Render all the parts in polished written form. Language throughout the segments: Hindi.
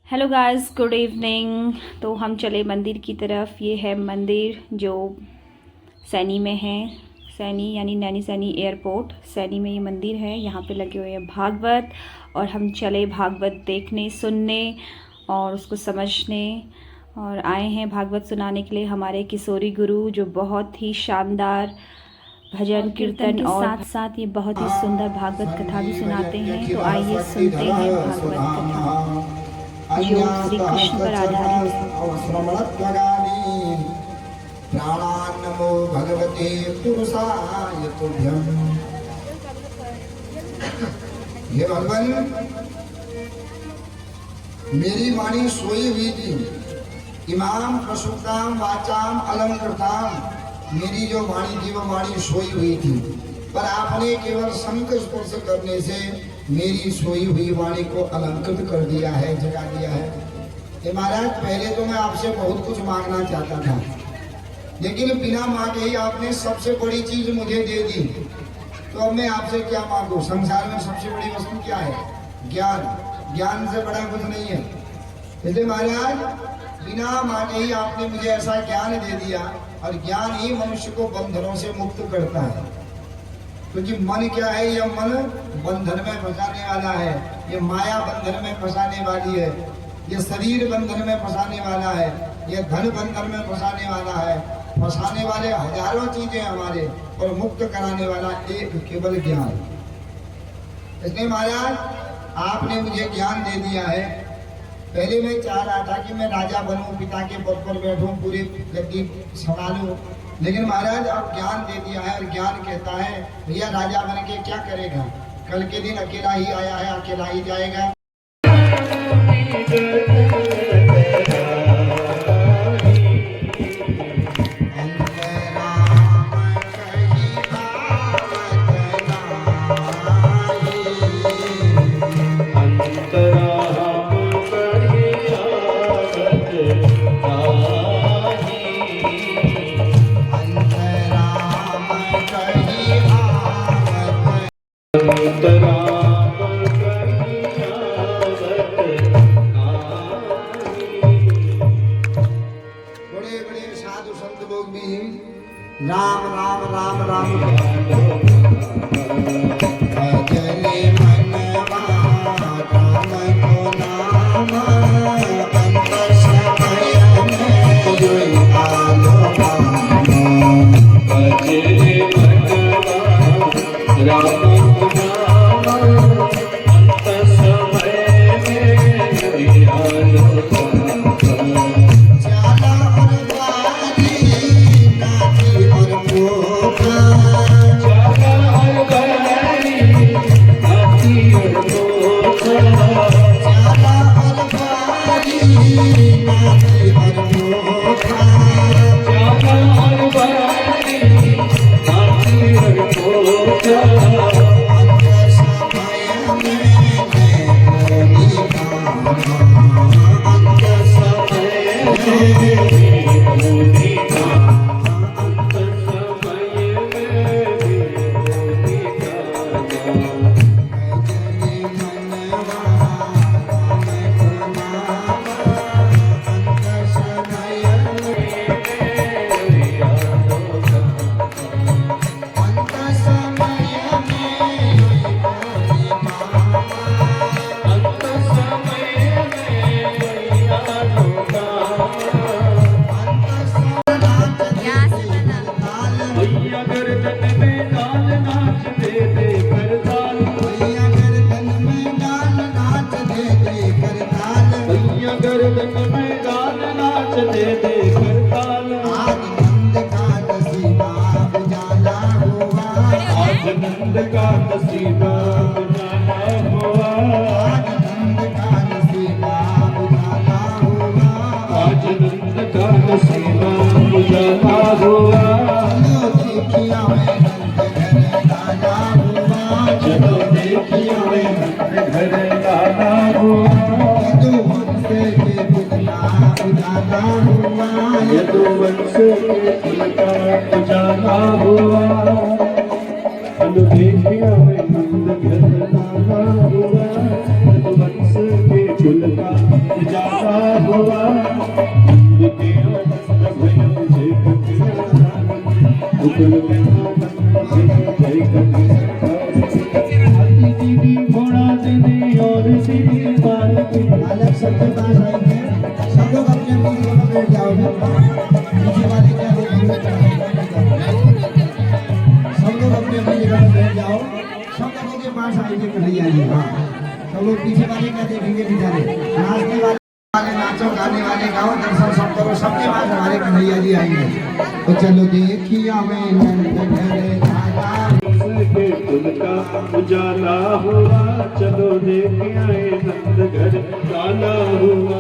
Hello guys, good evening. तो हम चले मंदिर की तरफ। ये है मंदिर जो सैनी में है। सैनी यानी नैनी सैनी एयरपोर्ट, सैनी में ये मंदिर है। यहाँ पे लगे हुए हैं भागवत, और हम चले भागवत देखने, सुनने और उसको समझने। और आए हैं भागवत सुनाने के लिए हमारे किशोरी गुरु, जो बहुत ही शानदार भजन कीर्तन के साथ साथ ये बहुत ही सुंदर भागवत कथा भी सुनाते हैं। तो आइए सुनते हैं भागवत कथा जो श्री कृष्ण पर आधारित है। प्राणान्नमो भगवते पुरुषाय तुभ्यं। हे भगवान, मेरी वाणी सोई हुई थी, इमाम प्रसूताम वाचाम अलंकृताम। मेरी जो वाणी थी वो वाणी सोई हुई थी, पर आपने केवल शंख स्पर्श करने से मेरी सोई हुई वाणी को अलंकृत कर दिया है, जगा दिया है। ये महाराज, पहले तो मैं आपसे बहुत कुछ मांगना चाहता था, लेकिन बिना मांगे ही आपने सबसे बड़ी चीज मुझे दे दी। तो अब मैं आपसे क्या मांगू? संसार में सबसे बड़ी वस्तु क्या है? ज्ञान। ज्ञान से बड़ा कुछ नहीं है। इसलिए महाराज, बिना मांगे ही आपने मुझे ऐसा ज्ञान दे दिया, और ज्ञान ही मनुष्य को बंधनों से मुक्त करता है। क्योंकि मन क्या है? यह मन बंधन में फंसाने वाला है, ये माया बंधन में फंसाने वाली है, ये शरीर बंधन में फंसाने वाला है, ये धन बंधन में फंसाने वाला है। फंसाने वाले हजारों चीजें हमारे, और मुक्त कराने वाला एक केवल ज्ञान। इसलिए महाराज, आपने मुझे ज्ञान दे दिया है। पहले मैं चाह रहा था कि मैं राजा बनूं, पिता के पद पर बैठूं, पूरी गद्दी संभालूं, लेकिन महाराज अब ज्ञान दे दिया है, और ज्ञान कहता है भैया राजा बन के क्या करेगा? कल के दिन अकेला ही आया है, अकेला ही जाएगा। बड़े बड़े साधु संत लोग भी राम राम राम राम भजने मनवा राम को नाम। अंत समय में जोई आलो राम, भजने मनवा राम को नाम। अंत समय में जोई आलो राम। नंद का नसीबा उजाला हुआ, नंद का नसीबा उजाला हुआ, आज नंद का नसीबा उजाला हुआ। चलो देखिए मैं नंद घर लाला हुआ, चलो देखिए मैं नंद घर लाला हुआ। यदुवंश के कुल का उजाला हुआ, चलो देखिए मैं नंद घर लाला हुआ। यदुवंश के कुल का जाता हुआ नंद के आनंद भयो जय कबीर जय कबीर हाथी दीदी घोड़ा दीदी और सीधी बालक बालक सबके पास आएंगे, सब लोग अपने अपनी जगह पर बैठ जाओ। पीछे वाले क्या देखेंगे? सब लोग अपने अपनी जगह पर बैठ जाओ। सब लोगों के पास आएंगे कन्हैया जी। हाँ, सब लोग पीछे वाले क्या देखेंगे? बेचारे नाचने वाले नाचो, गाने वाले गाओ, दर्शन सब करो, सबके पास हमारे कन्हैया जी आएंगे। तो चलो देखिया मैं नंद घर दादा के उनका उजाला हुआ चलो देख आए नंद घर काला हुआ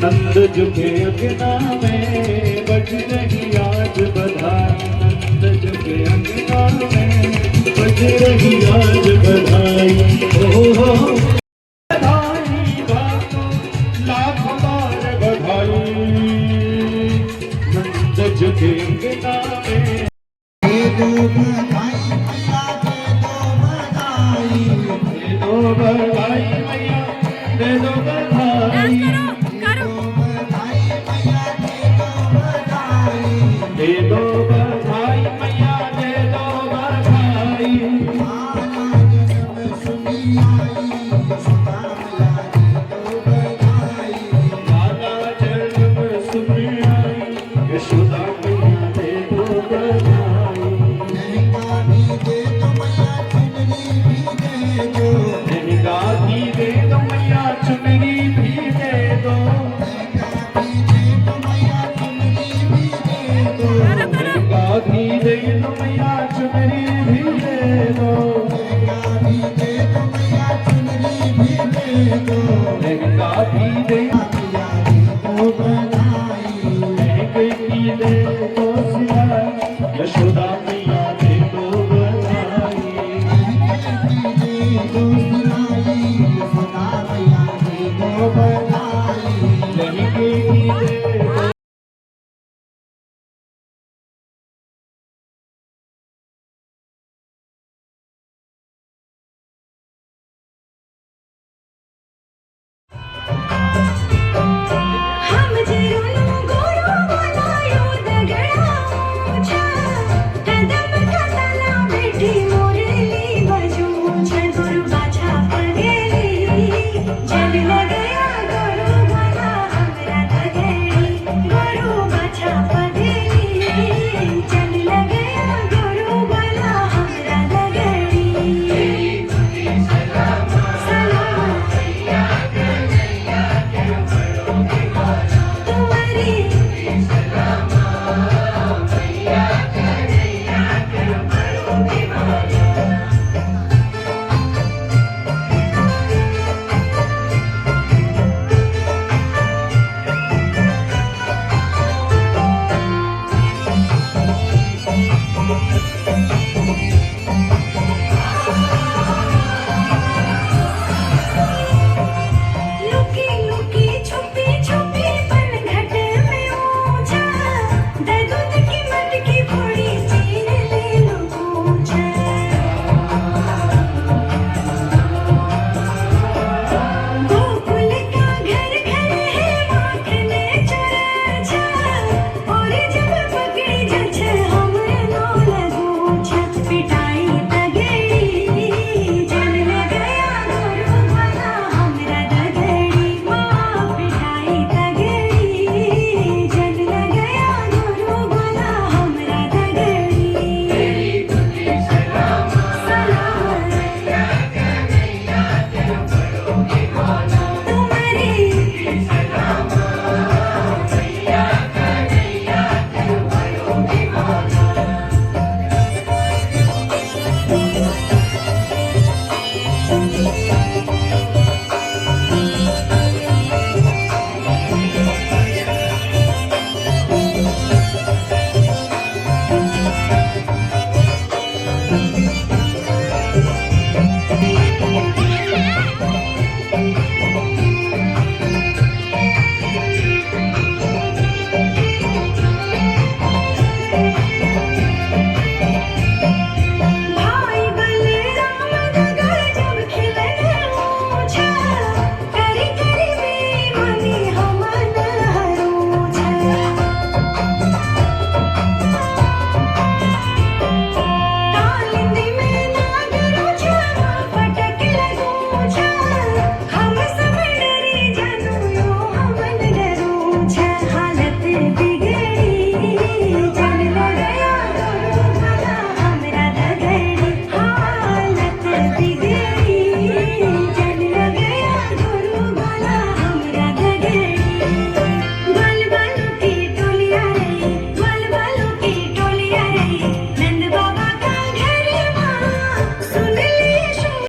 नंद झुके अगना में बज रही आज बधाई नंद झुके अगना में बज रही आज बधाई हो बधाई बातो लाख बार बधाई नंद झुके अगना में दे दो बधाई मैया, दे दो बधाई, दे दो बधाई मैया दे दो बधाई दे दो बधाई दे दो बधाई मैया दे दो बधाई आना जन्म सुनी आई सदा मैया दे दो बधाई। लाला जन्म सुनी आई यशोदा मैया दे दो बधाई लहंगा भी दे दो मैया, चुनरी भी दे दो। लहंगा भी दे दो मैया चुनरी भी दे दो लहंगा भी दे दो मैया, चुनरी भी दे दो। लहंगा भी दे दो मैया चुनरी भी दे दो लहंगा भी दे दो मैया, चुनरी भी दे दो। लहंगा भी दे मैया दे दो बधाई। यशोदा मैया दे दो बधाई लहंगे की दे हम जेरोनो गोरो बनायो दगड़ा मुझा कदम खतना बैठी मोरली बजू छगुर बाजा पगेली जल